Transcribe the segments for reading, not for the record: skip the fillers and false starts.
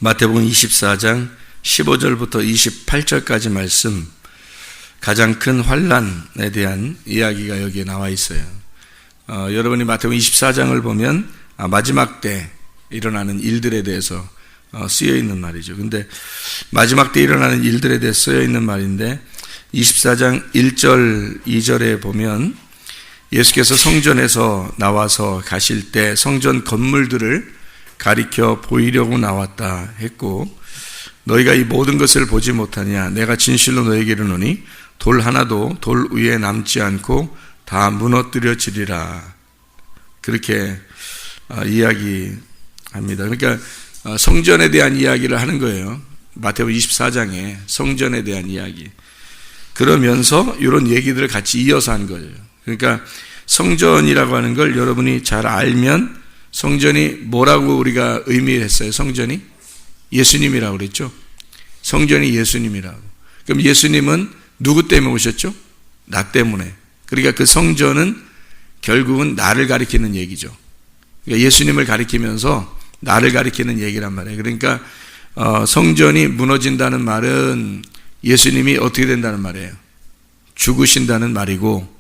마태복음 24장 15절부터 28절까지 말씀, 가장 큰 환난에 대한 이야기가 여기에 나와 있어요. 여러분이 마태복음 24장을 보면 마지막 때 일어나는 일들에 대해서 쓰여 있는 말이죠. 근데 마지막 때 일어나는 일들에 대해 쓰여 있는 말인데 24장 1절, 2절에 보면 예수께서 성전에서 나와서 가실 때 성전 건물들을 가리켜 보이려고 나왔다 했고, 너희가 이 모든 것을 보지 못하냐? 내가 진실로 너희에게 이르노니 돌 하나도 돌 위에 남지 않고 다 무너뜨려지리라. 그렇게 이야기합니다. 그러니까 성전에 대한 이야기를 하는 거예요. 마태복음 24장에 성전에 대한 이야기. 그러면서 이런 얘기들을 같이 이어서 한 거예요. 그러니까 성전이라고 하는 걸 여러분이 잘 알면, 성전이 뭐라고 우리가 의미했어요? 성전이 예수님이라고 그랬죠. 성전이 예수님이라고. 그럼 예수님은 누구 때문에 오셨죠? 나 때문에. 그러니까 그 성전은 결국은 나를 가리키는 얘기죠. 그러니까 예수님을 가리키면서 나를 가리키는 얘기란 말이에요. 그러니까 성전이 무너진다는 말은 예수님이 어떻게 된다는 말이에요? 죽으신다는 말이고,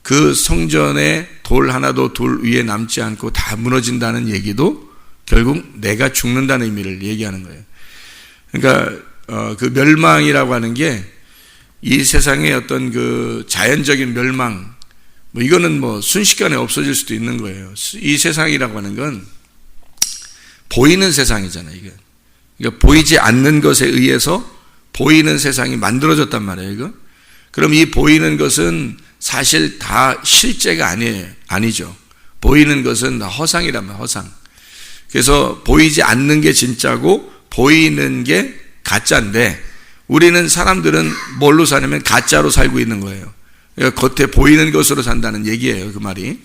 그 성전에 돌 하나도 돌 위에 남지 않고 다 무너진다는 얘기도 결국 내가 죽는다는 의미를 얘기하는 거예요. 그러니까 그 멸망이라고 하는 게 이 세상의 어떤 그 자연적인 멸망, 이거는 순식간에 없어질 수도 있는 거예요. 이 세상이라고 하는 건 보이는 세상이잖아요. 이게. 그러니까 보이지 않는 것에 의해서 보이는 세상이 만들어졌단 말이에요. 이거. 그럼 이 보이는 것은 사실 다 실제가 아니죠. 보이는 것은 다 허상이란 말이에요. 허상. 그래서 보이지 않는 게 진짜고 보이는 게 가짜인데, 우리는 사람들은 뭘로 사냐면 가짜로 살고 있는 거예요. 그러니까 겉에 보이는 것으로 산다는 얘기예요. 그 말이.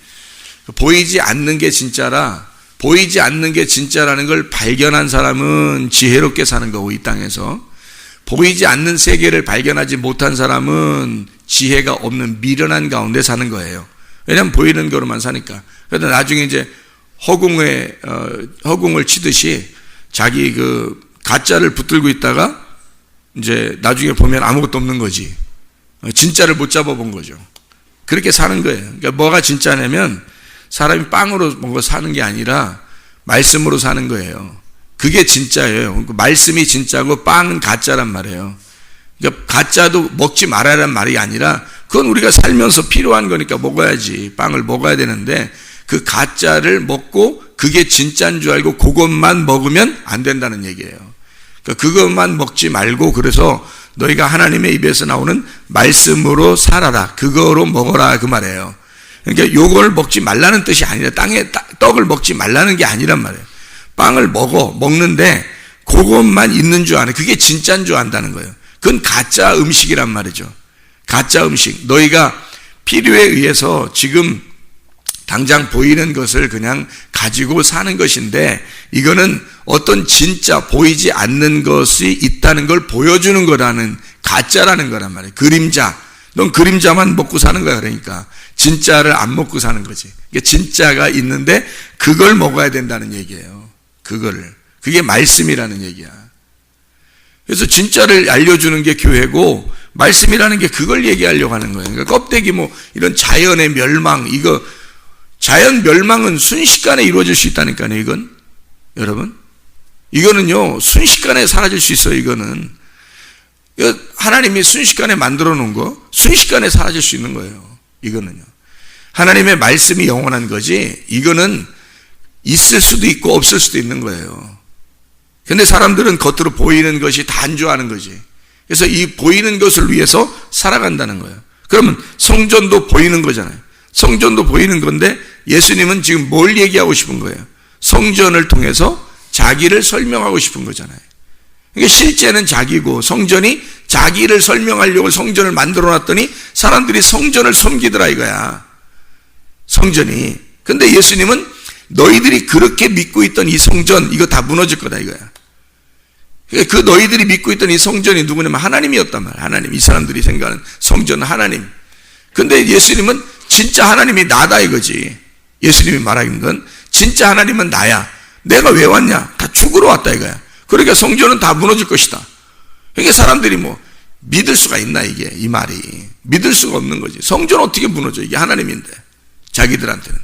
보이지 않는 게 진짜라, 보이지 않는 게 진짜라는 걸 발견한 사람은 지혜롭게 사는 거고, 이 땅에서. 보이지 않는 세계를 발견하지 못한 사람은 지혜가 없는 미련한 가운데 사는 거예요. 왜냐하면 보이는 거로만 사니까. 그래서 나중에 이제 허공을 치듯이 자기 그 가짜를 붙들고 있다가 이제 나중에 보면 아무것도 없는 거지. 진짜를 못 잡아본 거죠. 그렇게 사는 거예요. 그러니까 뭐가 진짜냐면 사람이 빵으로 뭔가 사는 게 아니라 말씀으로 사는 거예요. 그게 진짜예요. 말씀이 진짜고 빵은 가짜란 말이에요. 그러니까 가짜도 먹지 말아라는 말이 아니라 그건 우리가 살면서 필요한 거니까 먹어야지. 빵을 먹어야 되는데 그 가짜를 먹고 그게 진짜인 줄 알고 그것만 먹으면 안 된다는 얘기예요. 그러니까 그것만 먹지 말고, 그래서 너희가 하나님의 입에서 나오는 말씀으로 살아라. 그거로 먹어라. 그 말이에요. 그러니까 요걸 먹지 말라는 뜻이 아니라, 땅에 떡을 먹지 말라는 게 아니란 말이에요. 빵을 먹는데 그것만 있는 줄 아네. 그게 진짜인 줄 안다는 거예요. 그건 가짜 음식이란 말이죠. 가짜 음식. 너희가 필요에 의해서 지금 당장 보이는 것을 그냥 가지고 사는 것인데, 이거는 어떤 진짜 보이지 않는 것이 있다는 걸 보여주는 거라는, 가짜라는 거란 말이에요. 그림자. 넌 그림자만 먹고 사는 거야. 그러니까 진짜를 안 먹고 사는 거지. 그러니까 진짜가 있는데 그걸 먹어야 된다는 얘기예요. 그게 말씀이라는 얘기야. 그래서 진짜를 알려주는 게 교회고, 말씀이라는 게 그걸 얘기하려고 하는 거예요. 그러니까 껍데기 이런 자연의 멸망, 자연 멸망은 순식간에 이루어질 수 있다니까요. 이건 여러분, 이거는요 순식간에 사라질 수 있어요. 이거는 하나님이 순식간에 만들어 놓은 거 순식간에 사라질 수 있는 거예요. 이거는요 하나님의 말씀이 영원한 거지, 이거는 있을 수도 있고 없을 수도 있는 거예요. 근데 사람들은 겉으로 보이는 것이 단조하는 거지. 그래서 이 보이는 것을 위해서 살아간다는 거예요. 그러면 성전도 보이는 거잖아요. 성전도 보이는 건데 예수님은 지금 뭘 얘기하고 싶은 거예요? 성전을 통해서 자기를 설명하고 싶은 거잖아요. 그러니까 실제는 자기고, 성전이 자기를 설명하려고 성전을 만들어 놨더니 사람들이 성전을 섬기더라 이거야. 성전이. 근데 예수님은 너희들이 그렇게 믿고 있던 이 성전, 이거 다 무너질 거다 이거야. 그 너희들이 믿고 있던 이 성전이 누구냐면 하나님이었단 말이야. 하나님. 이 사람들이 생각하는 성전은 하나님. 근데 예수님은 진짜 하나님이 나다 이거지. 예수님이 말하는 건 진짜 하나님은 나야. 내가 왜 왔냐? 다 죽으러 왔다 이거야. 그러니까 성전은 다 무너질 것이다. 그러니까 사람들이 뭐 믿을 수가 있나, 이게 이 말이 믿을 수가 없는 거지. 성전 어떻게 무너져? 이게 하나님인데 자기들한테는.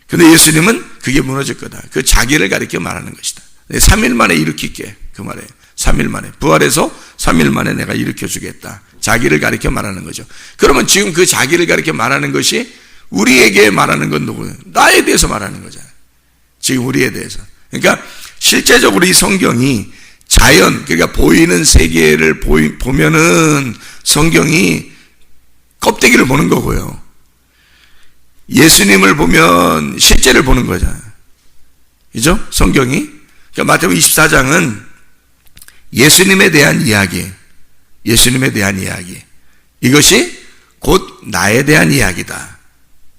근데 예수님은 그게 무너질 거다. 그 자기를 가리켜 말하는 것이다. 3일 만에 일으킬게, 그 말에 3일 만에 부활해서 3일 만에 내가 일으켜 주겠다. 자기를 가리켜 말하는 거죠. 그러면 지금 그 자기를 가리켜 말하는 것이 우리에게 말하는 건 누구예요? 나에 대해서 말하는 거잖아요. 지금 우리에 대해서. 그러니까 실제적으로 이 성경이 자연, 그러니까 보이는 세계를 보면은 성경이 껍데기를 보는 거고요. 예수님을 보면 실제를 보는 거잖아요. 그죠? 성경이. 그러니까 마태복음 24장은 예수님에 대한 이야기, 예수님에 대한 이야기. 이것이 곧 나에 대한 이야기다.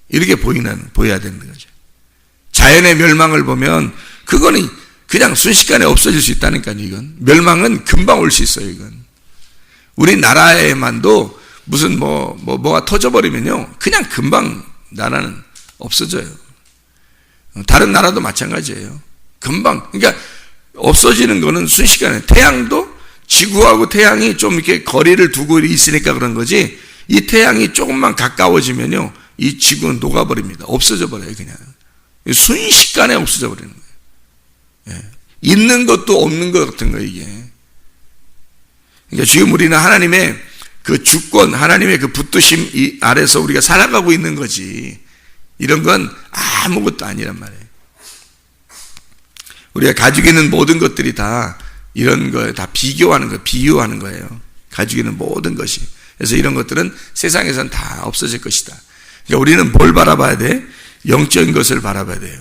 이렇게 보여야 되는 거죠. 자연의 멸망을 보면 그거는 그냥 순식간에 없어질 수 있다니까요. 이건 멸망은 금방 올 수 있어요. 이건 우리나라에만도 무슨 뭐가 터져버리면요, 그냥 금방 나라는 없어져요. 다른 나라도 마찬가지예요. 금방. 그러니까 없어지는 거는 순식간에. 태양도 지구하고 태양이 좀 이렇게 거리를 두고 있으니까 그런 거지, 이 태양이 조금만 가까워지면요, 이 지구는 녹아버립니다. 없어져 버려요. 그냥 순식간에 없어져 버리는 거예요. 예. 있는 것도 없는 것 같은 거예요, 이게. 그러니까 지금 우리는 하나님의 그 주권, 하나님의 그 붙드심 아래서 우리가 살아가고 있는 거지, 이런 건 아무것도 아니란 말이에요. 우리가 가지고 있는 모든 것들이 다 이런 거에 다 비교하는 거예요. 비유하는 거예요. 가지고 있는 모든 것이. 그래서 이런 것들은 세상에서는 다 없어질 것이다. 그러니까 우리는 뭘 바라봐야 돼? 영적인 것을 바라봐야 돼요.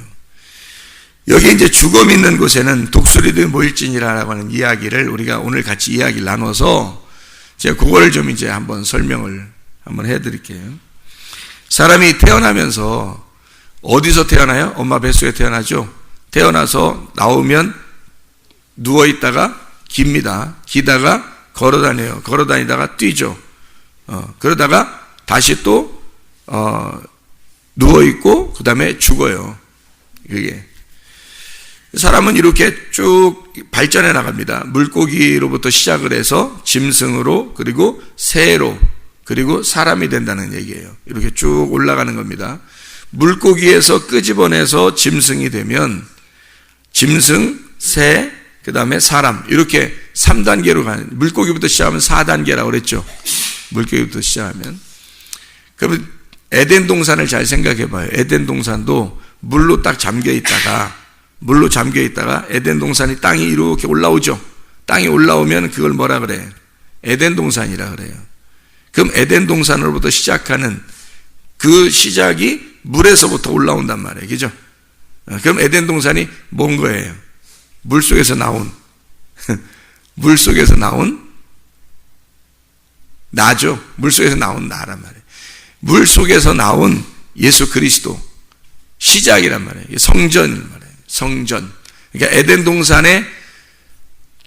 여기 이제 죽음 있는 곳에는 독수리들이 모일지니라라고 하는 이야기를 우리가 오늘 같이 이야기를 나눠서 제가 그걸 좀 이제 한번 설명을 한번 해드릴게요. 사람이 태어나면서 어디서 태어나요? 엄마 뱃속에 태어나죠. 태어나서 나오면 누워있다가 깁니다. 기다가 걸어다녀요. 걸어다니다가 뛰죠. 그러다가 다시 또 누워있고 그 다음에 죽어요. 이게 사람은 이렇게 쭉 발전해 나갑니다. 물고기로부터 시작을 해서 짐승으로, 그리고 새로, 그리고 사람이 된다는 얘기예요. 이렇게 쭉 올라가는 겁니다. 물고기에서 끄집어내서 짐승이 되면 짐승, 새, 그 다음에 사람, 이렇게 3단계로 가는, 물고기부터 시작하면 4단계라고 그랬죠. 물고기부터 시작하면. 그러면 에덴 동산을 잘 생각해 봐요. 에덴 동산도 물로 딱 잠겨 있다가 에덴 동산이 땅이 이렇게 올라오죠. 땅이 올라오면 그걸 뭐라 그래요? 에덴 동산이라 그래요. 그럼 에덴 동산으로부터 시작하는 그 시작이 물에서부터 올라온단 말이에요. 그죠? 그럼 에덴 동산이 뭔 거예요? 물속에서 나온 나죠. 물속에서 나온 나란 말이에요. 물속에서 나온 예수 그리스도 시작이란 말이에요. 성전이란 말이에요. 성전. 그러니까 에덴 동산에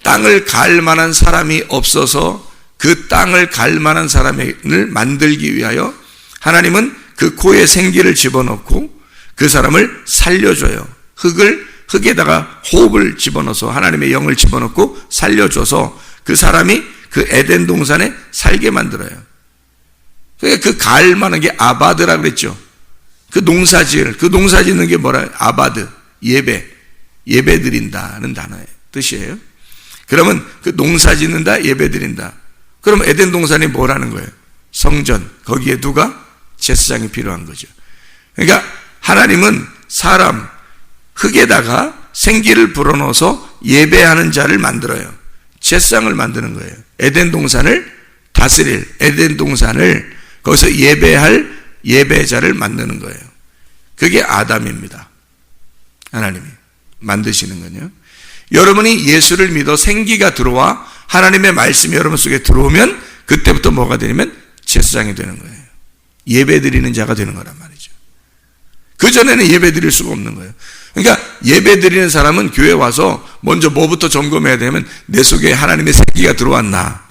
땅을 갈 만한 사람이 없어서 그 땅을 갈 만한 사람을 만들기 위하여 하나님은 그 코에 생기를 집어넣고 그 사람을 살려줘요. 흙에다가 호흡을 집어넣어서 하나님의 영을 집어넣고 살려줘서 그 사람이 그 에덴 동산에 살게 만들어요. 그러니까 그 갈 만한 게 아바드라 그랬죠. 그 농사 짓는 게 뭐라? 아바드. 예배 드린다는 단어의 뜻이에요. 그러면 그 농사 짓는다, 예배 드린다. 그럼 에덴 동산이 뭐라는 거예요? 성전. 거기에 누가? 제사장이 필요한 거죠. 그러니까 하나님은 사람, 흙에다가 생기를 불어넣어서 예배하는 자를 만들어요. 제사장을 만드는 거예요. 에덴 동산을 다스릴, 에덴 동산을 거기서 예배할 예배자를 만드는 거예요. 그게 아담입니다. 하나님이 만드시는 거요. 여러분이 예수를 믿어 생기가 들어와 하나님의 말씀이 여러분 속에 들어오면 그때부터 뭐가 되냐면 제사장이 되는 거예요. 예배 드리는 자가 되는 거란 말이죠. 그전에는 예배 드릴 수가 없는 거예요. 그러니까 예배 드리는 사람은 교회 와서 먼저 뭐부터 점검해야 되냐면 내 속에 하나님의 생기가 들어왔나,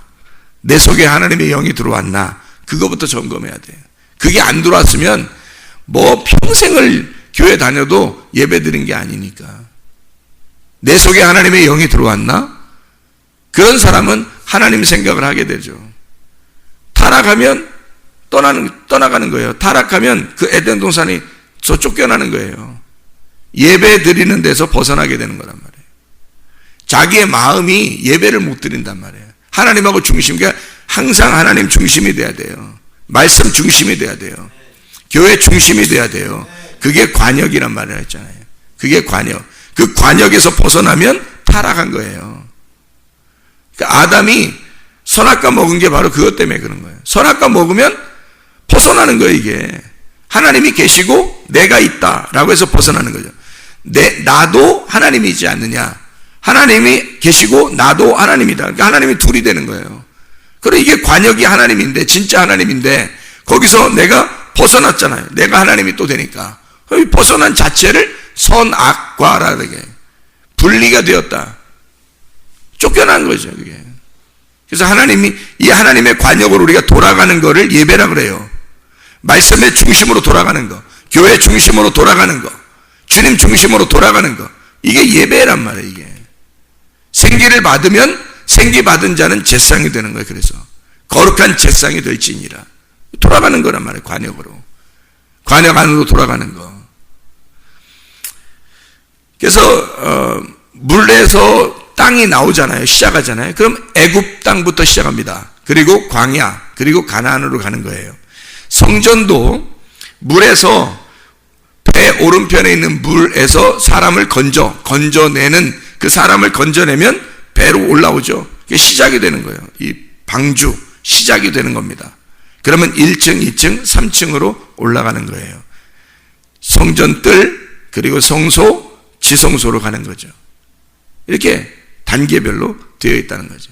내 속에 하나님의 영이 들어왔나, 그거부터 점검해야 돼요. 그게 안 들어왔으면 뭐 평생을 교회 다녀도 예배 드린 게 아니니까. 내 속에 하나님의 영이 들어왔나? 그런 사람은 하나님 생각을 하게 되죠. 타락하면 떠나가는 거예요. 타락하면 그 에덴 동산이 쫓겨나는 거예요. 예배 드리는 데서 벗어나게 되는 거란 말이에요. 자기의 마음이 예배를 못 드린단 말이에요. 하나님하고 중심, 그러니까 항상 하나님 중심이 돼야 돼요. 말씀 중심이 돼야 돼요. 교회 중심이 돼야 돼요. 그게 관역이란 말을 했잖아요. 그게 관역. 그 관역에서 벗어나면 타락한 거예요. 그러니까 아담이 선악과 먹은 게 바로 그것 때문에 그런 거예요. 선악과 먹으면 벗어나는 거예요, 이게. 하나님이 계시고 내가 있다라고 해서 벗어나는 거죠. 나도 하나님이지 않느냐. 하나님이 계시고 나도 하나님이다. 그러니까 하나님이 둘이 되는 거예요. 그래, 이게 관역이 하나님인데, 진짜 하나님인데, 거기서 내가 벗어났잖아요. 내가 하나님이 또 되니까. 벗어난 자체를 선악과라는 게 분리가 되었다. 쫓겨난 거죠, 그게. 그래서 이 하나님의 관역으로 우리가 돌아가는 거를 예배라 그래요. 말씀의 중심으로 돌아가는 거, 교회 중심으로 돌아가는 거, 주님 중심으로 돌아가는 거, 이게 예배란 말이에요. 이게 생기를 받으면 생기 받은 자는 제상이 되는 거예요. 그래서 거룩한 제상이 될지니라 돌아가는 거란 말이에요. 관역으로, 관역 안으로 돌아가는 거. 그래서 물에서 땅이 나오잖아요. 시작하잖아요. 그럼 애굽 땅부터 시작합니다. 그리고 광야, 그리고 가나안으로 가는 거예요. 성전도 물에서, 배 오른편에 있는 물에서 사람을 건져내는, 그 사람을 건져내면 배로 올라오죠. 그게 시작이 되는 거예요. 이 방주 시작이 되는 겁니다. 그러면 1층, 2층, 3층으로 올라가는 거예요. 성전 뜰, 그리고 성소, 지성소로 가는 거죠. 이렇게 단계별로 되어 있다는 거죠.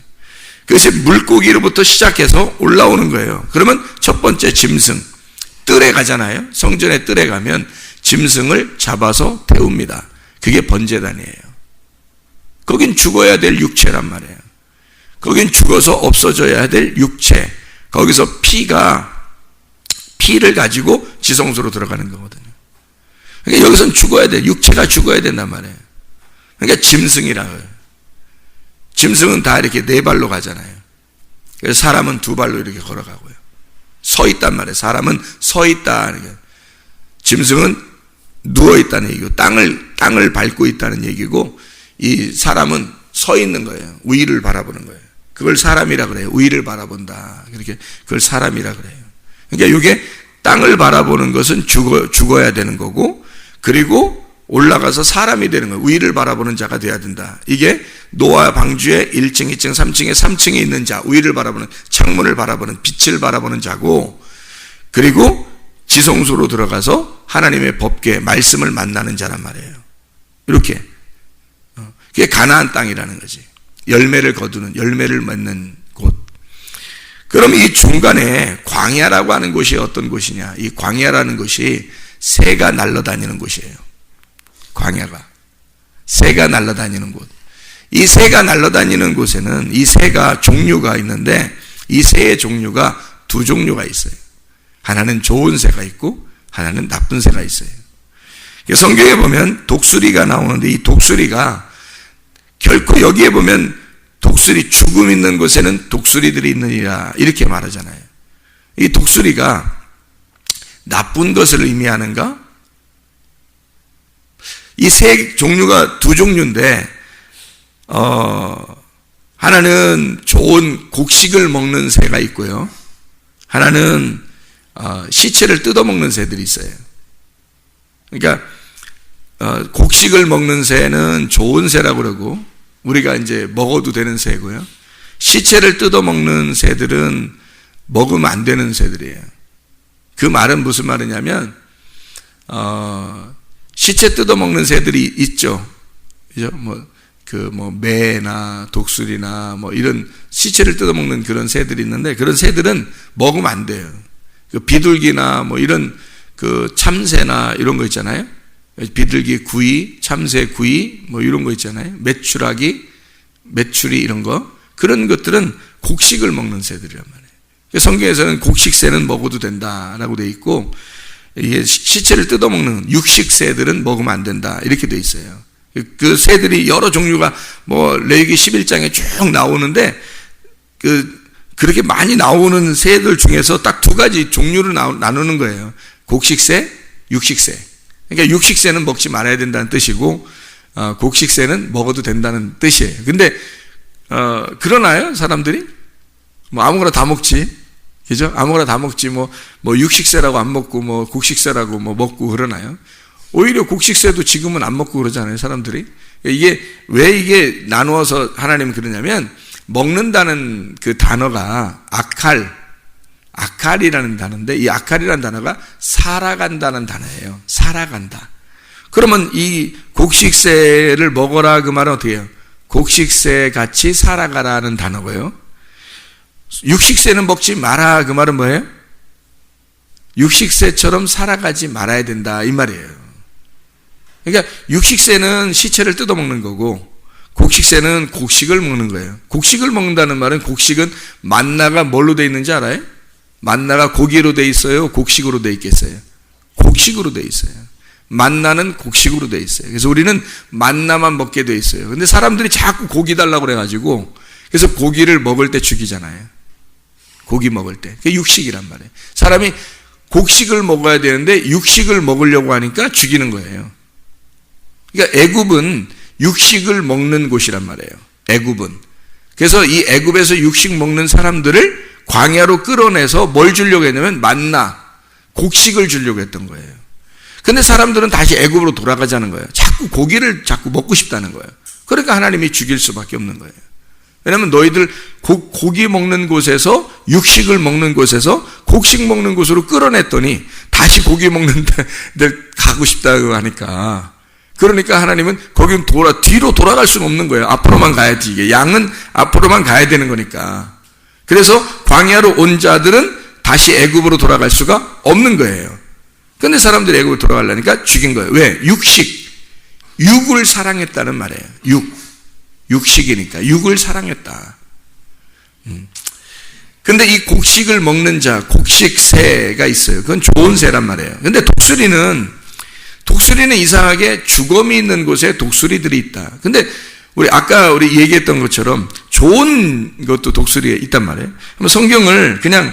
그것이 물고기로부터 시작해서 올라오는 거예요. 그러면 첫 번째 짐승, 뜰에 가잖아요. 성전의 뜰에 가면 짐승을 잡아서 태웁니다. 그게 번제단이에요. 거긴 죽어야 될 육체란 말이에요. 거긴 죽어서 없어져야 될 육체. 거기서 피를 가지고 지성소로 들어가는 거거든요. 그러니까 여기서는 죽어야 돼. 육체가 죽어야 된단 말이에요. 그러니까 짐승이라고 해요. 짐승은 다 이렇게 네 발로 가잖아요. 그래서 사람은 두 발로 이렇게 걸어가고요. 서 있단 말이에요. 사람은 서 있다. 짐승은 누워 있다는 얘기고, 땅을 밟고 있다는 얘기고, 이 사람은 서 있는 거예요. 위를 바라보는 거예요. 그걸 사람이라 그래요. 위를 바라본다. 그렇게 그걸 사람이라 그래요. 그러니까 이게 땅을 바라보는 것은 죽어야 되는 거고, 그리고 올라가서 사람이 되는 거예요. 위를 바라보는 자가 돼야 된다. 이게 노아 방주의 1층, 2층, 3층에 3층에 있는 자, 위를 바라보는, 창문을 바라보는, 빛을 바라보는 자고, 그리고 지성소로 들어가서 하나님의 법궤, 말씀을 만나는 자란 말이에요. 이렇게. 그게 가나안 땅이라는 거지. 열매를 거두는, 열매를 맺는 곳. 그럼 이 중간에 광야라고 하는 곳이 어떤 곳이냐? 이 광야라는 곳이 새가 날아다니는 곳이에요. 광야가. 새가 날아다니는 곳. 이 새가 날아다니는 곳에는 이 새가 종류가 있는데, 이 새의 종류가 두 종류가 있어요. 하나는 좋은 새가 있고 하나는 나쁜 새가 있어요. 성경에 보면 독수리가 나오는데, 이 독수리가 결코, 여기에 보면 독수리, 죽음 있는 곳에는 독수리들이 있느니라 이렇게 말하잖아요. 이 독수리가 나쁜 것을 의미하는가? 이 새 종류가 두 종류인데, 하나는 좋은 곡식을 먹는 새가 있고요. 하나는 시체를 뜯어먹는 새들이 있어요. 그러니까 곡식을 먹는 새는 좋은 새라고 그러고, 우리가 이제 먹어도 되는 새고요. 시체를 뜯어먹는 새들은 먹으면 안 되는 새들이에요. 그 말은 무슨 말이냐면, 시체 뜯어먹는 새들이 있죠. 그죠? 매나 독수리나 이런 시체를 뜯어먹는 그런 새들이 있는데, 그런 새들은 먹으면 안 돼요. 그 비둘기나 이런 그 참새나 이런 거 있잖아요. 비둘기 구이, 참새 구이, 이런 거 있잖아요. 메추리 이런 거. 그런 것들은 곡식을 먹는 새들이란 말이에요. 성경에서는 곡식새는 먹어도 된다라고 돼 있고, 이게 시체를 뜯어먹는 육식새들은 먹으면 안 된다 이렇게 돼 있어요. 그 새들이 여러 종류가 뭐 레위기 11장에 쭉 나오는데 그렇게 많이 나오는 새들 중에서 딱 두 가지 종류를 나누는 거예요. 곡식새, 육식새. 그러니까 육식새는 먹지 말아야 된다는 뜻이고 곡식새는 먹어도 된다는 뜻이에요. 근데 그러나요? 사람들이? 뭐 아무거나 다 먹지. 그죠? 아무거나 다 먹지. 뭐 육식새라고 안 먹고 뭐 곡식새라고 뭐 먹고 그러나요? 오히려 곡식새도 지금은 안 먹고 그러잖아요, 사람들이. 왜 이게 나누어서 하나님은 그러냐면, 먹는다는 그 단어가 아칼이라는 단어인데, 이 아칼이라는 단어가 살아간다는 단어예요. 살아간다. 그러면 이 곡식새를 먹어라 그 말은 어떻게 해요? 곡식새 같이 살아가라는 단어고요. 육식새는 먹지 마라 그 말은 뭐예요? 육식새처럼 살아가지 말아야 된다 이 말이에요. 그러니까 육식새는 시체를 뜯어먹는 거고 곡식새는 곡식을 먹는 거예요. 곡식을 먹는다는 말은 곡식은 만나가 뭘로 돼 있는지 알아요? 만나가 고기로 돼 있어요? 곡식으로 돼 있겠어요? 곡식으로 돼 있어요. 만나는 곡식으로 돼 있어요. 그래서 우리는 만나만 먹게 돼 있어요. 근데 사람들이 자꾸 고기 달라고 그래가지고 그래서 고기를 먹을 때 죽이잖아요. 고기 먹을 때. 그게 육식이란 말이에요. 사람이 곡식을 먹어야 되는데 육식을 먹으려고 하니까 죽이는 거예요. 그러니까 애굽은 육식을 먹는 곳이란 말이에요. 애굽은. 그래서 이 애굽에서 육식 먹는 사람들을 광야로 끌어내서 뭘 주려고 했냐면 만나, 곡식을 주려고 했던 거예요. 근데 사람들은 다시 애굽으로 돌아가자는 거예요. 자꾸 고기를 자꾸 먹고 싶다는 거예요. 그러니까 하나님이 죽일 수밖에 없는 거예요. 왜냐하면 너희들 고기 먹는 곳에서 육식을 먹는 곳에서 곡식 먹는 곳으로 끌어냈더니 다시 고기 먹는 데 가고 싶다고 하니까 그러니까 하나님은 거기는 뒤로 돌아갈 수는 없는 거예요. 앞으로만 가야지. 이게 양은 앞으로만 가야 되는 거니까. 그래서 광야로 온 자들은 다시 애굽으로 돌아갈 수가 없는 거예요. 근데 사람들이 애굽으로 돌아가려니까 죽인 거예요. 왜? 육을 사랑했다는 말이에요. 육식이니까 육을 사랑했다. 근데 이 곡식을 먹는 자, 곡식새가 있어요. 그건 좋은 새란 말이에요. 근데 독수리는 이상하게 주검이 있는 곳에 독수리들이 있다. 근데 아까 우리 얘기했던 것처럼 좋은 것도 독수리에 있단 말이에요. 한번 성경을 그냥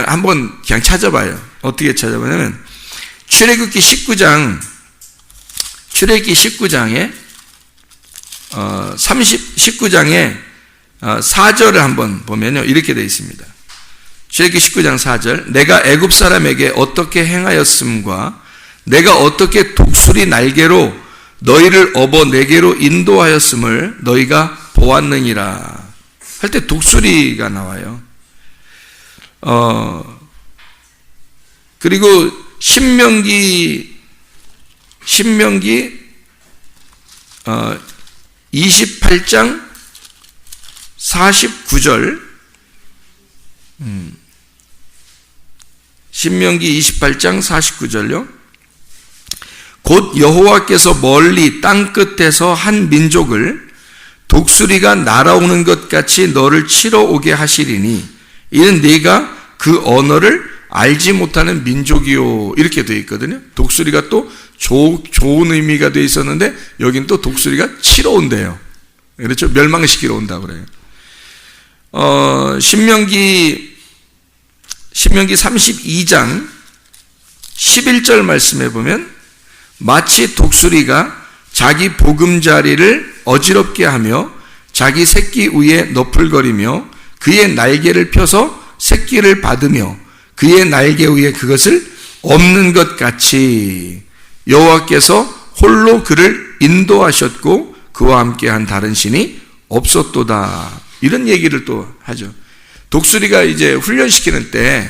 한번 그냥 찾아봐요. 어떻게 찾아보냐면 출애굽기 19장에 19장에 4절을 한번 보면요. 이렇게 되어 있습니다. 출애굽기 19장 4절. 내가 애굽 사람에게 어떻게 행하였음과 내가 어떻게 독수리 날개로 너희를 업어 내게로 인도하였음을 너희가 보았느니라. 할 때 독수리가 나와요. 그리고 신명기 28장 49절 신명기 28장 49절요. 곧 여호와께서 멀리 땅끝에서 한 민족을 독수리가 날아오는 것 같이 너를 치러 오게 하시리니 이는 네가 그 언어를 알지 못하는 민족이요. 이렇게 되어 있거든요. 독수리가 또 좋은 의미가 되어 있었는데 여긴 또 독수리가 치러 온대요. 그렇죠? 멸망시키러 온다고 그래요. 신명기 32장 11절 말씀해 보면 마치 독수리가 자기 보금자리를 어지럽게 하며 자기 새끼 위에 너풀거리며 그의 날개를 펴서 새끼를 받으며 그의 날개 위에 그것을 엎는 것 같이 여호와께서 홀로 그를 인도하셨고 그와 함께한 다른 신이 없었도다. 이런 얘기를 또 하죠. 독수리가 이제 훈련시키는 때,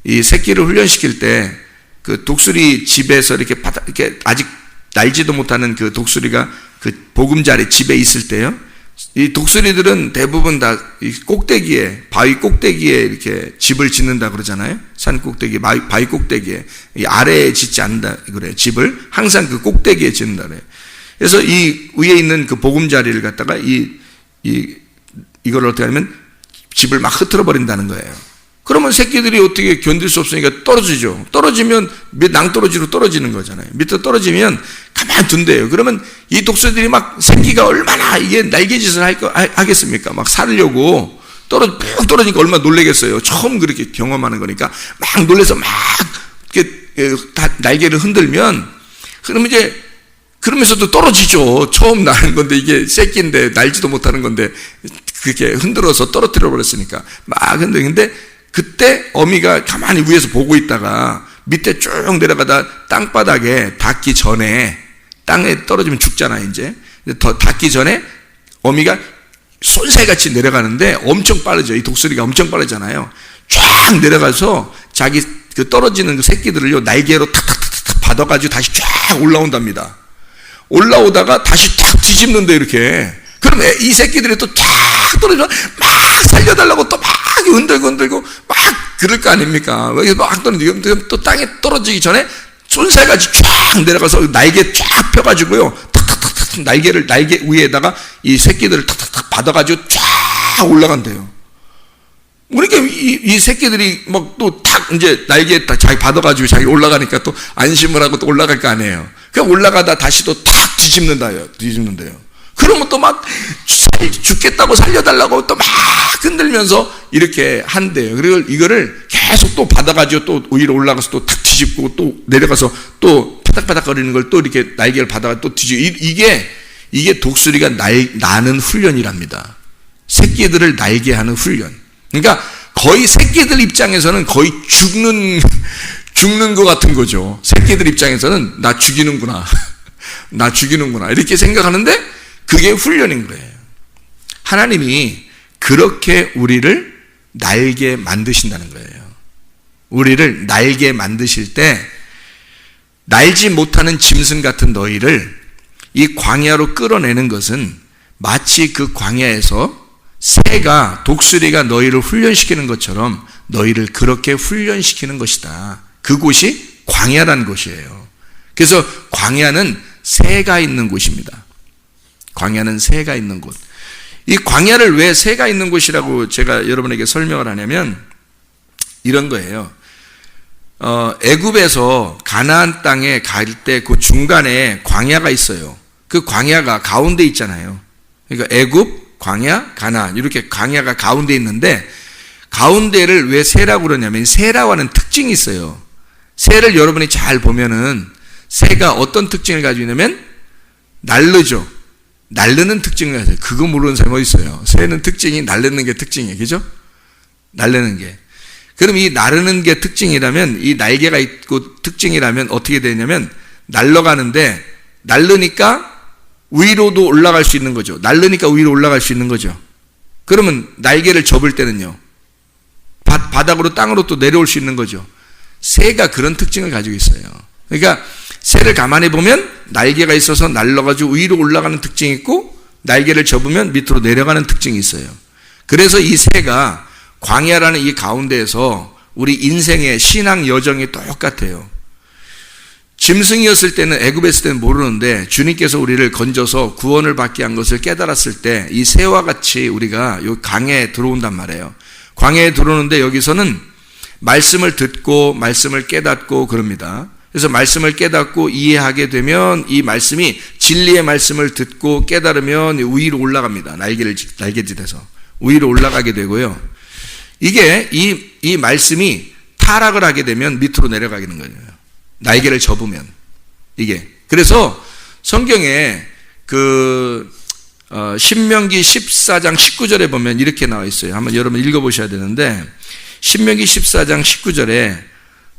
이 새끼를 훈련시킬 때, 그 독수리 집에서 이렇게 아직 날지도 못하는 그 독수리가 그 보금자리 집에 있을 때요. 이 독수리들은 대부분 다 이 꼭대기에, 바위 꼭대기에 이렇게 집을 짓는다 그러잖아요. 산 꼭대기, 바위 꼭대기에. 이 아래에 짓지 않는다 그래요. 집을 항상 그 꼭대기에 짓는다 그래요. 그래서 이 위에 있는 그 보금자리를 갖다가 이걸 어떻게 하면 집을 막 흐트러 버린다는 거예요. 그러면 새끼들이 어떻게 견딜 수 없으니까 떨어지죠. 떨어지면 낭떠러지로 떨어지는 거잖아요. 밑으로 떨어지면 가만히 둔대요. 그러면 이 독수리들이 막 새끼가 얼마나 이게 날개짓을 하겠습니까? 막 살려고 푹 떨어지니까 얼마나 놀라겠어요. 처음 그렇게 경험하는 거니까 막 놀라서 막 이렇게 날개를 흔들면, 그러면 이제 그러면서도 떨어지죠. 처음 나는 건데 이게 새끼인데 날지도 못하는 건데 그렇게 흔들어서 떨어뜨려 버렸으니까 막 흔드는데, 그때 어미가 가만히 위에서 보고 있다가 밑에 쭉 내려가다 땅바닥에 닿기 전에, 땅에 떨어지면 죽잖아 이제. 더 닿기 전에 어미가 손살같이 내려가는데 엄청 빠르죠. 이 독수리가 엄청 빠르잖아요. 쫙 내려가서 자기 그 떨어지는 그 새끼들을요 날개로 탁탁탁탁 받아가지고 다시 쫙 올라온답니다. 올라오다가 다시 탁 뒤집는데 이렇게. 그럼 이 새끼들이 또 쫙 떨어져 막 살려달라고 또 막 흔들고 막 그럴 거 아닙니까? 막 떨어지고 또 땅에 떨어지기 전에 손살같이 쫙 내려가서 날개 쫙 펴가지고요 탁탁탁탁 날개 위에다가 이 새끼들을 탁탁탁 받아가지고 쫙 올라간대요. 그러니까 이 새끼들이 막 또 탁 이제 날개에 딱 자기 받아가지고 자기 올라가니까 또 안심을 하고 또 올라갈 거 아니에요. 그냥 올라가다 다시 또 탁 뒤집는데요. 그러면 또 막 죽겠다고 살려달라고 또 막 흔들면서 이렇게 한대요. 그리고 이거를 계속 또 받아가지고 또 위로 올라가서 또 탁 뒤집고 또 내려가서 또 파닥파닥 거리는 걸 또 이렇게 날개를 받아가 또 뒤집고, 이게 독수리가 나는 훈련이랍니다. 새끼들을 날게 하는 훈련. 그러니까 거의 새끼들 입장에서는 거의 죽는 것 같은 거죠. 새끼들 입장에서는 나 죽이는구나. 나 죽이는구나. 이렇게 생각하는데 그게 훈련인 거예요. 하나님이 그렇게 우리를 날게 만드신다는 거예요. 우리를 날게 만드실 때 날지 못하는 짐승 같은 너희를 이 광야로 끌어내는 것은 마치 그 광야에서 새가, 독수리가 너희를 훈련시키는 것처럼 너희를 그렇게 훈련시키는 것이다. 그곳이 광야라는 곳이에요. 그래서 광야는 새가 있는 곳입니다. 광야는 새가 있는 곳. 이 광야를 왜 새가 있는 곳이라고 제가 여러분에게 설명을 하냐면 이런 거예요. 애굽에서 가나안 땅에 갈 때 그 중간에 광야가 있어요. 그 광야가 가운데 있잖아요. 그러니까 애굽, 광야, 가나안 이렇게 광야가 가운데 있는데, 가운데를 왜 새라고 그러냐면 새라고 하는 특징이 있어요. 새를 여러분이 잘 보면은 새가 어떤 특징을 가지고 있냐면 날르죠. 날르는 특징을 가져요. 그거 모르는 사람이 어디 있어요? 새는 특징이 날르는 게 특징이에요. 그죠? 날르는 게. 그럼 이 나르는 게 특징이라면, 이 날개가 있고 특징이라면 어떻게 되냐면 날러가는데, 날르니까 위로도 올라갈 수 있는 거죠. 날르니까 위로 올라갈 수 있는 거죠. 그러면 날개를 접을 때는요 바닥으로 땅으로 또 내려올 수 있는 거죠. 새가 그런 특징을 가지고 있어요. 그러니까 새를 가만히 보면 날개가 있어서 날라가지고 위로 올라가는 특징이 있고, 날개를 접으면 밑으로 내려가는 특징이 있어요. 그래서 이 새가 광야라는 이 가운데에서 우리 인생의 신앙 여정이 똑같아요. 짐승이었을 때는, 애굽에 있을 때는 모르는데 주님께서 우리를 건져서 구원을 받게 한 것을 깨달았을 때 이 새와 같이 우리가 요 광야에 들어온단 말이에요. 광야에 들어오는데 여기서는 말씀을 듣고 말씀을 깨닫고 그럽니다. 그래서 말씀을 깨닫고 이해하게 되면 이 말씀이 진리의 말씀을 듣고 깨달으면 위로 올라갑니다. 날개짓해서 위로 올라가게 되고요. 이게 이 말씀이 타락을 하게 되면 밑으로 내려가게 되는 거예요. 날개를 접으면. 이게. 그래서 성경에 신명기 14장 19절에 보면 이렇게 나와 있어요. 한번 여러분 읽어보셔야 되는데, 신명기 14장 19절에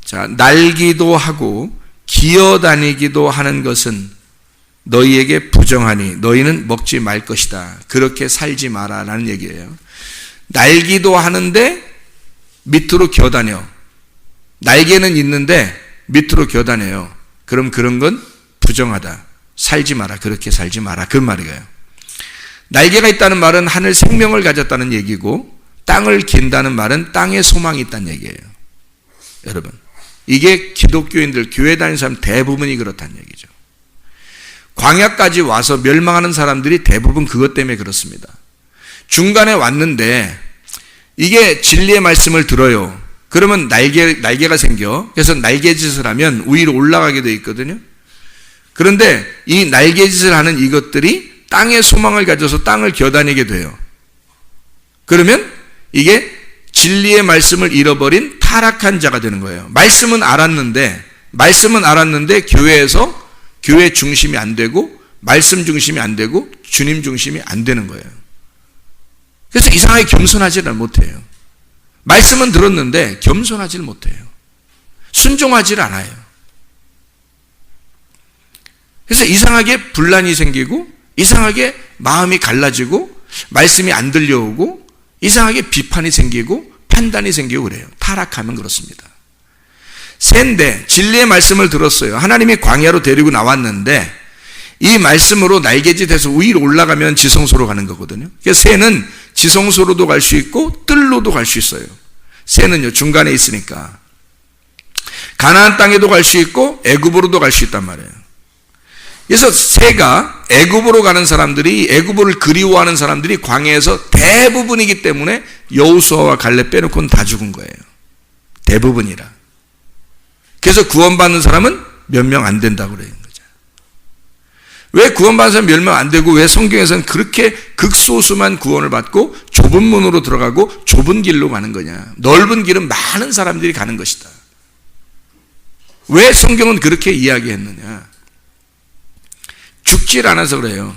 자, 날기도 하고 기어다니기도 하는 것은 너희에게 부정하니 너희는 먹지 말 것이다. 그렇게 살지 마라 라는 얘기예요. 날기도 하는데 밑으로 기어다녀. 날개는 있는데 밑으로 기어다녀요. 그럼 그런 건 부정하다. 살지 마라. 그렇게 살지 마라. 그 말이에요. 날개가 있다는 말은 하늘 생명을 가졌다는 얘기고, 땅을 긴다는 말은 땅에 소망이 있다는 얘기예요. 여러분, 이게 기독교인들, 교회 다니는 사람 대부분이 그렇다는 얘기죠. 광야까지 와서 멸망하는 사람들이 대부분 그것 때문에 그렇습니다. 중간에 왔는데 이게 진리의 말씀을 들어요. 그러면 날개가 생겨. 그래서 날개짓을 하면 위로 올라가게 되어 있거든요. 그런데 이 날개짓을 하는 이것들이 땅의 소망을 가져서 땅을 겨다니게 돼요. 그러면 이게 진리의 말씀을 잃어버린 타락한 자가 되는 거예요. 말씀은 알았는데 교회에서 교회 중심이 안 되고 말씀 중심이 안 되고 주님 중심이 안 되는 거예요. 그래서 이상하게 겸손하지를 못해요. 말씀은 들었는데 겸손하지를 못해요. 순종하지를 않아요. 그래서 이상하게 분란이 생기고 이상하게 마음이 갈라지고 말씀이 안 들려오고 이상하게 비판이 생기고 판단이 생기고 그래요. 타락하면 그렇습니다. 새인데 진리의 말씀을 들었어요. 하나님이 광야로 데리고 나왔는데 이 말씀으로 날개짓해서 위로 올라가면 지성소로 가는 거거든요. 그래서 새는 지성소로도 갈 수 있고 뜰로도 갈 수 있어요. 새는요 중간에 있으니까 가나안 땅에도 갈 수 있고 애굽으로도 갈 수 있단 말이에요. 그래서 새가 애굽으로 가는 사람들이 애굽을 그리워하는 사람들이 광야에서 대부분이기 때문에 여호수아와 갈렙 빼놓고는 다 죽은 거예요. 대부분이라. 그래서 구원받는 사람은 몇 명 안 된다고 그래요. 왜 구원받는 사람 몇 명 안 되고 왜 성경에서는 그렇게 극소수만 구원을 받고 좁은 문으로 들어가고 좁은 길로 가는 거냐? 넓은 길은 많은 사람들이 가는 것이다. 왜 성경은 그렇게 이야기했느냐? 죽질 않아서 그래요.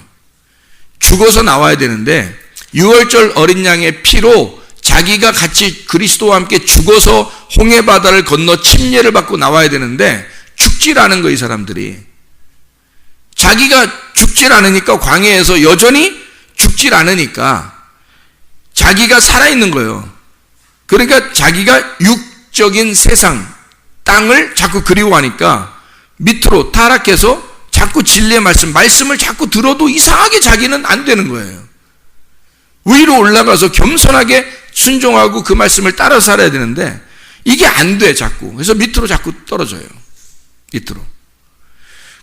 죽어서 나와야 되는데 6월절 어린 양의 피로 자기가 같이 그리스도와 함께 죽어서 홍해바다를 건너 침례를 받고 나와야 되는데 죽질 않은 거예요. 이 사람들이. 자기가 죽질 않으니까 광야에서 여전히 죽질 않으니까 자기가 살아있는 거예요. 그러니까 자기가 육적인 세상, 땅을 자꾸 그리워하니까 밑으로 타락해서 자꾸 진리의 말씀을 자꾸 들어도 이상하게 자기는 안 되는 거예요. 위로 올라가서 겸손하게 순종하고 그 말씀을 따라 살아야 되는데 이게 안 돼 자꾸. 그래서 밑으로 자꾸 떨어져요. 밑으로.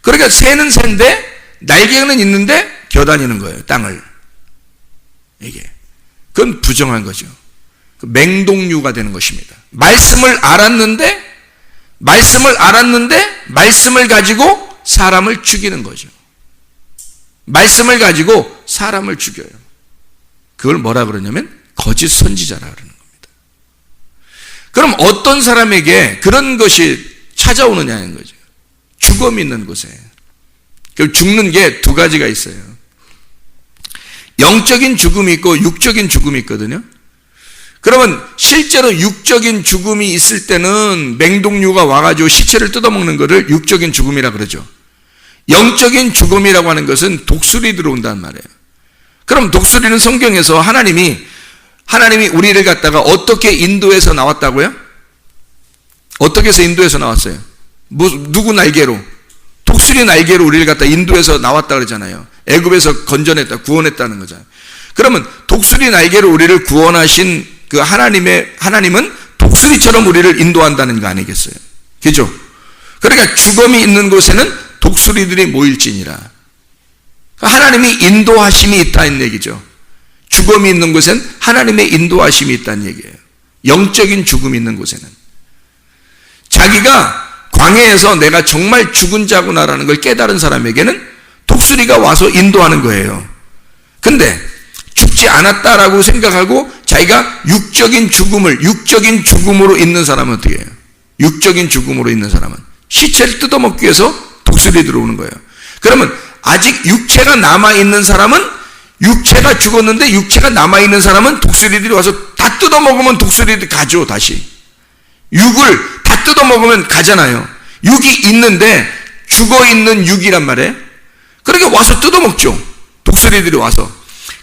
그러니까 새는 새인데 날개는 있는데 겨다니는 거예요. 땅을. 이게. 그건 부정한 거죠. 맹동류가 되는 것입니다. 말씀을 알았는데 말씀을 가지고 사람을 죽이는 거죠. 말씀을 가지고 사람을 죽여요. 그걸 뭐라 그러냐면 거짓 선지자라 그러는 겁니다. 그럼 어떤 사람에게 그런 것이 찾아오느냐는 거죠. 죽음 있는 곳에. 죽는 게 두 가지가 있어요. 영적인 죽음이 있고 육적인 죽음이 있거든요. 그러면 실제로 육적인 죽음이 있을 때는 맹독류가 와가지고 시체를 뜯어먹는 것을 육적인 죽음이라 그러죠. 영적인 죽음이라고 하는 것은 독수리 들어온단 말이에요. 그럼 독수리는 성경에서 하나님이 우리를 갖다가 어떻게 인도해서 나왔다고요? 어떻게 해서 인도해서 나왔어요? 누구 날개로? 독수리 날개로 우리를 갖다 인도해서 나왔다 그러잖아요. 애굽에서 건져냈다, 구원했다는 거잖아요. 그러면 독수리 날개로 우리를 구원하신 그 하나님은 독수리처럼 우리를 인도한다는 거 아니겠어요? 그죠? 그러니까 죽음이 있는 곳에는 독수리들이 모일지니라. 하나님이 인도하심이 있다는 얘기죠. 죽음이 있는 곳엔 하나님의 인도하심이 있다는 얘기예요. 영적인 죽음이 있는 곳에는. 자기가 광야에서 내가 정말 죽은 자구나라는 걸 깨달은 사람에게는 독수리가 와서 인도하는 거예요. 근데 죽지 않았다라고 생각하고 자기가 육적인 죽음으로 있는 사람은 어떻게 해요? 육적인 죽음으로 있는 사람은 시체를 뜯어먹기 위해서 독수리 들어오는 거예요. 그러면 아직 육체가 남아있는 사람은 육체가 죽었는데 육체가 남아있는 사람은 독수리들이 와서 다 뜯어먹으면 독수리들이 가죠. 다시 육을 다 뜯어먹으면 가잖아요. 육이 있는데 죽어있는 육이란 말이에요. 그러니까 와서 뜯어먹죠. 독수리들이 와서.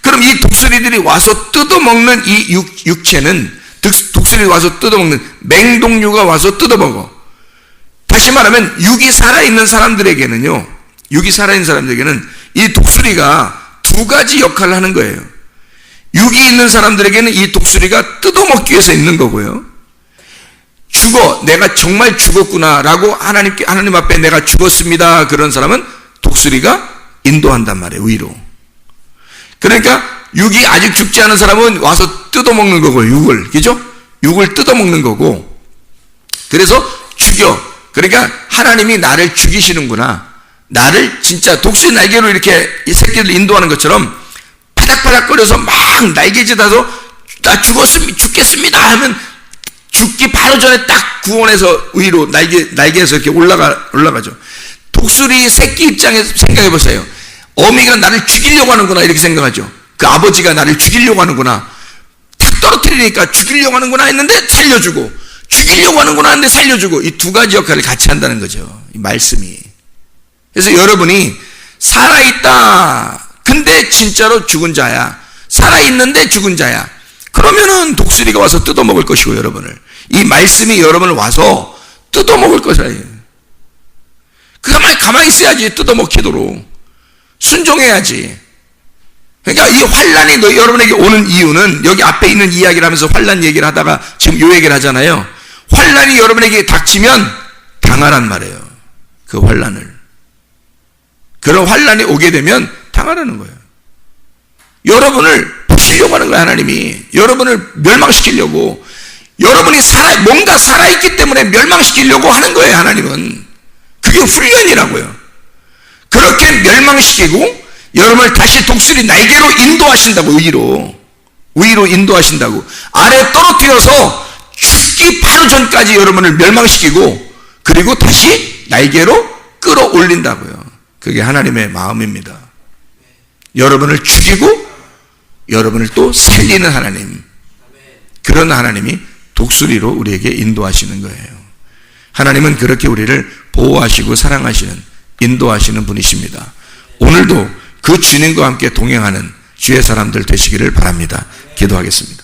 그럼 이 독수리들이 와서 뜯어먹는 이 육체는 독수리들이 와서 뜯어먹는 맹독류가 와서 뜯어먹어. 다시 말하면 육이 살아있는 사람들에게는 이 독수리가 두 가지 역할을 하는 거예요. 육이 있는 사람들에게는 이 독수리가 뜯어먹기 위해서 있는 거고요. 내가 정말 죽었구나라고 하나님 앞에 내가 죽었습니다. 그런 사람은 독수리가 인도한단 말이에요. 위로. 그러니까 육이 아직 죽지 않은 사람은 와서 뜯어먹는 거고 육을. 그죠? 육을 뜯어먹는 거고 그래서 죽여. 그러니까 하나님이 나를 죽이시는구나. 나를 진짜 독수리 날개로 이렇게 이 새끼를 인도하는 것처럼 바닥바닥거려서 막 날개짓하서 나 죽겠습니다 하면 죽기 바로 전에 딱 구원해서 위로 날개에서 이렇게 올라가죠. 독수리 새끼 입장에서 생각해 보세요. 어미가 나를 죽이려고 하는구나 이렇게 생각하죠. 그 아버지가 나를 죽이려고 하는구나. 탁 떨어뜨리니까 죽이려고 하는구나 했는데 살려주고, 죽이려고 하는구나 했는데 살려주고, 이 두 가지 역할을 같이 한다는 거죠. 이 말씀이. 그래서 여러분이 살아있다. 근데 진짜로 죽은 자야. 살아있는데 죽은 자야. 그러면은 독수리가 와서 뜯어먹을 것이고, 여러분을. 이 말씀이 여러분을 와서 뜯어먹을 것이에요. 가만히 있어야지. 뜯어먹히도록. 순종해야지. 그러니까 이 환란이 여러분에게 오는 이유는, 여기 앞에 있는 이야기를 하면서 환란 얘기를 하다가 지금 요 얘기를 하잖아요. 환란이 여러분에게 닥치면 당하란 말이에요. 그 환란을. 그런 환란이 오게 되면 당하라는 거예요. 여러분을 부시려고 하는 거예요. 하나님이 여러분을 멸망시키려고. 여러분이 뭔가 살아있기 때문에 멸망시키려고 하는 거예요. 하나님은. 그게 훈련이라고요. 그렇게 멸망시키고 여러분을 다시 독수리 날개로 인도하신다고. 위로 인도하신다고. 아래 떨어뜨려서 죽기 바로 전까지 여러분을 멸망시키고, 그리고 다시 날개로 끌어올린다고요. 그게 하나님의 마음입니다. 여러분을 죽이고 여러분을 또 살리는 하나님, 그런 하나님이 독수리로 우리에게 인도하시는 거예요. 하나님은 그렇게 우리를 보호하시고 사랑하시는, 인도하시는 분이십니다. 오늘도 그 주님과 함께 동행하는 주의 사람들 되시기를 바랍니다. 기도하겠습니다.